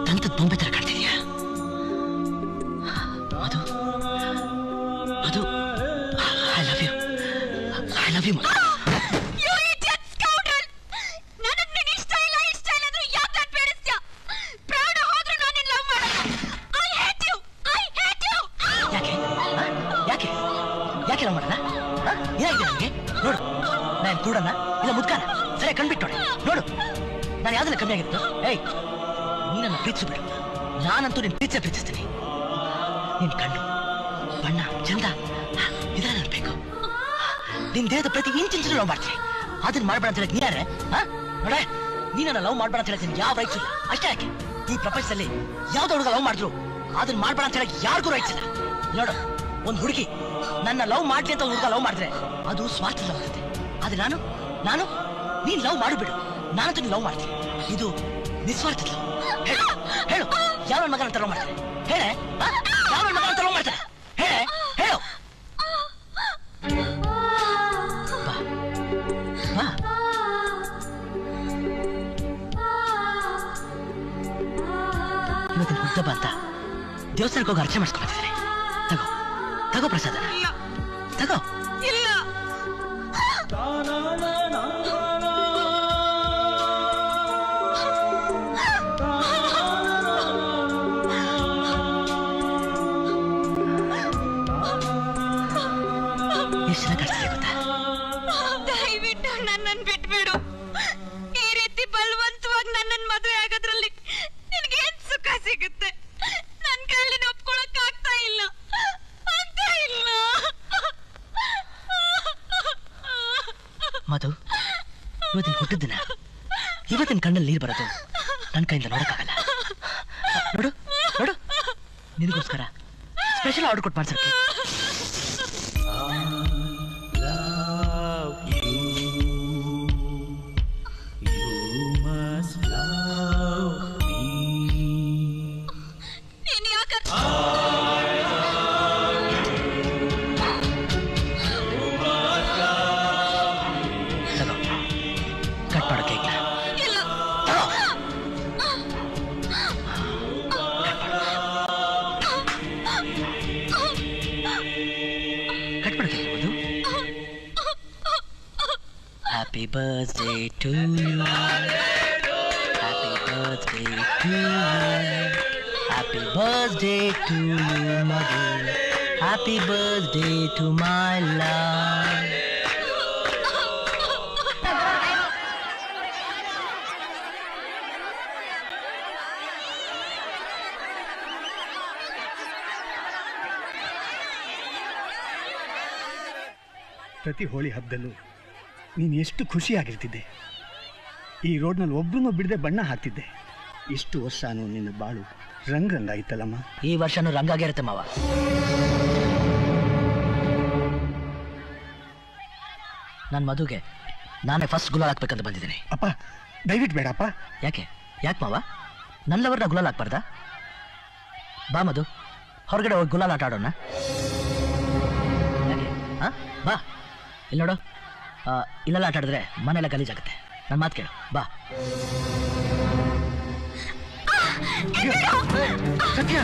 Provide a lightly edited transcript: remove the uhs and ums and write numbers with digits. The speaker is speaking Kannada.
ದಂತದ ಬೊಂಬೆ ತರ ಕಾಣ್ತಿದ್ಯಾ ಅದು ಅದು ಐ ಲವ್ ಯು ಯಾಕೆ ಲವ್ ಮಾಡಲ್ಲ ಏನಾಗಿದೆ ನನಗೆ ನೋಡು ನಾನು ಕೂಡನ ಇಲ್ಲ ಮುದ್ಕಾನ ಸರಿ ಕಣ್ಬಿಟ್ಟು ನೋಡು ನಾನು ಯಾವ್ದನ್ನ ಕಮ್ಮಿ ಆಗಿತ್ತು ಏಯ್ ನೀನನ್ನು ಪ್ರೀತಿಸ್ಬಿಡು ನಾನಂತೂ ನೀನು ಪ್ರೀತಿಸ್ತೀನಿ ನಿನ್ ಕಣ್ಣು ಬಣ್ಣ ಚಂದ ಇದ್ರೆ ನನ್ ಬೇಕು ನಿನ್ ದೇಹದ ಪ್ರತಿ ಇಂಚಿಂಚು ಲವ್ ಮಾಡ್ತೀನಿ ಅದನ್ನ ಮಾಡ್ಬೇಡ ಅಂತ ಹೇಳಕ್ ನೀಯಾರೆ ನೋಡೆ ನೀನನ್ನ ಲವ್ ಮಾಡ್ಬೇಡ ಅಂತ ಹೇಳಕ್ ಯಾವ ರೈಟ್ಸ್ ಇಲ್ಲ ಅಷ್ಟೇ ಯಾಕೆ ಈ ಪ್ರಪಂಚದಲ್ಲಿ ಯಾವ್ದು ಹುಡುಗ ಲವ್ ಮಾಡಿದ್ರು ಅದನ್ನ ಮಾಡ್ಬೇಡ ಅಂತ ಹೇಳಕ್ ಯಾರಿಗೂ ರೈಟ್ಸ್ ಇಲ್ಲ ನೋಡು ಒಂದ್ ಹುಡುಗಿ ನನ್ನ ಲವ್ ಮಾಡ್ಲಿ ಅಂತ ಹುಡುಗ ಲವ್ ಮಾಡಿದ್ರೆ ಅದು ಸ್ವಾರ್ಥ ಲವ್ ಆಗುತ್ತೆ ಆದ್ರೆ ನಾನು ನೀನ್ ಲವ್ ಮಾಡಿಬಿಡು ನಾನಂತೂ ನೀನ್ ಲವ್ ಮಾಡ್ತೀನಿ ಇದು ನಿಸ್ವಾರ್ಥ ಲವ್ ಹೇಳು ಯಾವ ಮಗನ ಅಂತ ಲವ್ ಮಾಡ್ತಾರೆ ಹೇಳೆ ಯಾವ ಮಗನ ಅಂತ ಲವ್ ಮಾಡ್ತಾರೆ ಹೇಳು ಇವತ್ತಿನ ಹುಟ್ಟಬ್ಬ ಅಂತ ದೇವಸ್ಥಾನಕ್ಕೆ ಹೋಗಿ ಅರ್ಚನೆ ಮಾಡಿಸ್ಕೊಂಡಿದ್ದೀನಿ ತಗೋ ಪ್ರಸಾದ ತಗೋ ಇಲ್ಲ ಎಷ್ಟು ಜನ ಕಳಿಸ್ತಾರೆ ಗೊತ್ತಾ ದಯವಿಟ್ಟು ನನ್ನನ್ನು ಬಿಟ್ಬಿಡು ಈ ರೀತಿ ಬಲವಂತವಾಗಿ ನನ್ನನ್ನು ಮದುವೆ ಆಗೋದ್ರಲ್ಲಿ ನಿನಗೆ ಏನ್ ಸುಖ ಸಿಗುತ್ತೆ ನನ್ನ ಕೈಲಿ ಒಪ್ಕೊಳಕ್ ಆಗ್ತಾ ಇಲ್ಲ ಮಧು ಇವತ್ತಿನ ಹುಟ್ಟಿದ ದಿನ ಇವತ್ತಿನ ಕಣ್ಣಲ್ಲಿ ನೀರು ಬರೋದು ನನ್ನ ಕೈಯಿಂದ ನೋಡಕ್ಕಾಗಲ್ಲ ನೋಡು ನಿನಗೋಸ್ಕರ ಸ್ಪೆಷಲ್ ಆರ್ಡರ್ ಕೊಟ್ಟು ಮಾಡ್ಸಕ್ಕೆ Happy birthday to you. Happy birthday to you. Happy birthday to you, mother. Happy birthday to my love. ಪ್ರತಿ ಹೋಳಿ ಹಬ್ಬದಲ್ಲೂ ನೀನು ಎಷ್ಟು ಖುಷಿಯಾಗಿರ್ತಿದ್ದೆ ಈ ರೋಡ್ನಲ್ಲಿ ಒಬ್ಬರನ್ನೂ ಬಿಡದೆ ಬಣ್ಣ ಹಾಕ್ತಿದ್ದೆ ಇಷ್ಟು ವರ್ಷನೂ ನಿನ್ನ ಬಾಳು ರಂಗಾಯ್ತಲ್ಲಮ್ಮ ಈ ವರ್ಷನೂ ರಂಗಾಗಿರುತ್ತೆ ಮಾವ ನನ್ನ ಮದುಗೆ ನಾನೇ ಫಸ್ಟ್ ಗುಲಾಲ್ ಹಾಕ್ಬೇಕಂತ ಬಂದಿದ್ದೀನಿ ಅಪ್ಪ ದಯವಿಟ್ಟು ಬೇಡಪ್ಪ ಯಾಕೆ ಮಾವ ನನ್ನವರನ್ನ ಗುಲಾಲ್ ಹಾಕ್ಬಾರ್ದ ಬಾ ಮಧು ಹೊರಗಡೆ ಹೋಗಿ ಗುಲಾಲ್ ಆಟ ಆಡೋಣ ಯಾಕೆ ಬಾ ಇಲ್ಲಿ ನೋಡು ಇಲ್ಲೆಲ್ಲ ಆಟ ಆಡಿದ್ರೆ ಮನೆಯೆಲ್ಲ ಗಲೀಜಾಗುತ್ತೆ ನನ್ನ ಮಾತು ಕೇಳು ಬಾ ಸತ್ಯ